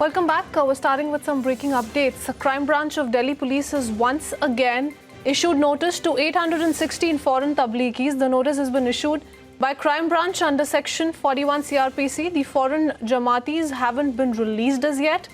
Welcome back. We're starting with some breaking updates. A crime branch of Delhi police has once again issued notice to 816 foreign tabligis. The notice has been issued by crime branch under section 41 CRPC. The foreign Jamaatis haven't been released as yet.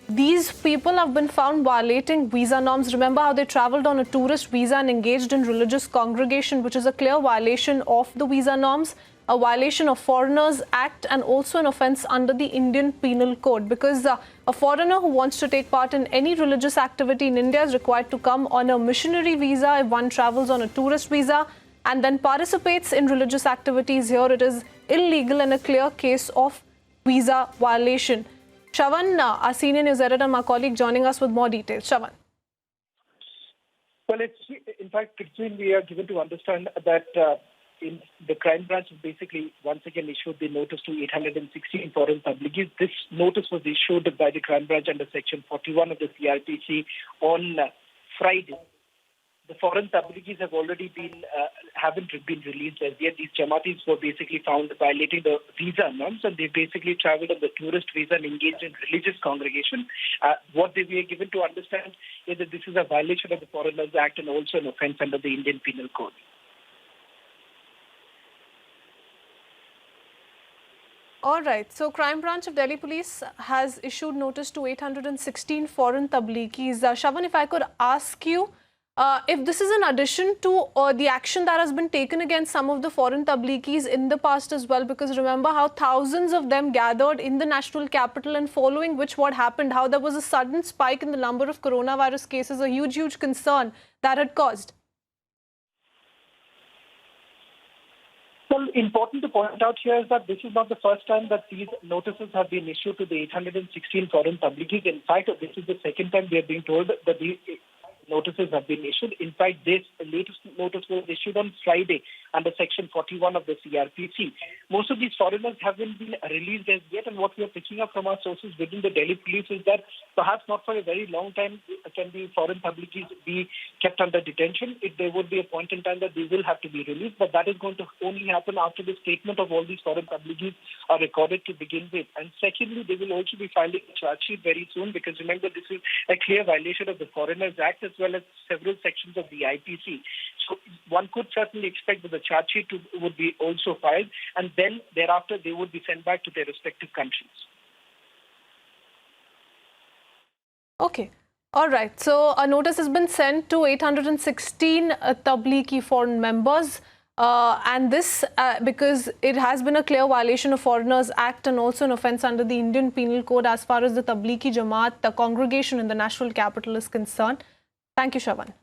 These people have been found violating visa norms. Remember how they traveled on a tourist visa and engaged in religious congregation, which is a clear violation of the visa norms, a violation of Foreigners Act, and also an offence under the Indian Penal Code, because a foreigner who wants to take part in any religious activity in India is required to come on a missionary visa. If one travels on a tourist visa and then participates in religious activities here, it is illegal and a clear case of visa violation. Shravan, our senior news editor, my colleague, joining us with more details. Shravan. Well, in fact, we are given to understand that in the crime branch basically once again issued the notice to 816 foreign tabligis. This notice was issued by the crime branch under section 41 of the CRPC on Friday. The foreign tabligis have already haven't been released as yet. These Jamaatis were basically found violating the visa norms, and they basically traveled on the tourist visa and engaged in religious congregation. What they were given to understand is that this is a violation of the Foreigners Act and also an offence under the Indian Penal Code. All right. So, crime branch of Delhi police has issued notice to 816 foreign tabligis. Shravan, if I could ask you, if this is in addition to the action that has been taken against some of the foreign tabligis in the past as well, because remember how thousands of them gathered in the national capital, and following which what happened, how there was a sudden spike in the number of coronavirus cases, a huge concern that had caused. Well, important to point out here is that this is not the first time that these notices have been issued to the 816 foreign tabligis. In fact, this is the second time we are being told that the notices have been issued. In fact, this latest notice was issued on Friday under section 41 of the CRPC. Most of these foreigners haven't been released as yet, and what we are picking up from our sources within the Delhi police is that perhaps not for a very long time can the foreign tabligis be kept under detention. There would be a point in time that they will have to be released, but that is going to only happen after the statement of all these foreign tabligis are recorded to begin with. And secondly, they will also be filing a charge sheet very soon, because remember, this is a clear violation of the Foreigners Act as well as several sections of the IPC. So one could certainly expect that the charge sheet would be also filed, and then thereafter they would be sent back to their respective countries. Okay. All right. So a notice has been sent to 816 Tablighi foreign members. And this because it has been a clear violation of Foreigners Act and also an offence under the Indian Penal Code as far as the Tablighi Jamaat, the congregation in the national capital, is concerned. Thank you, Shravan.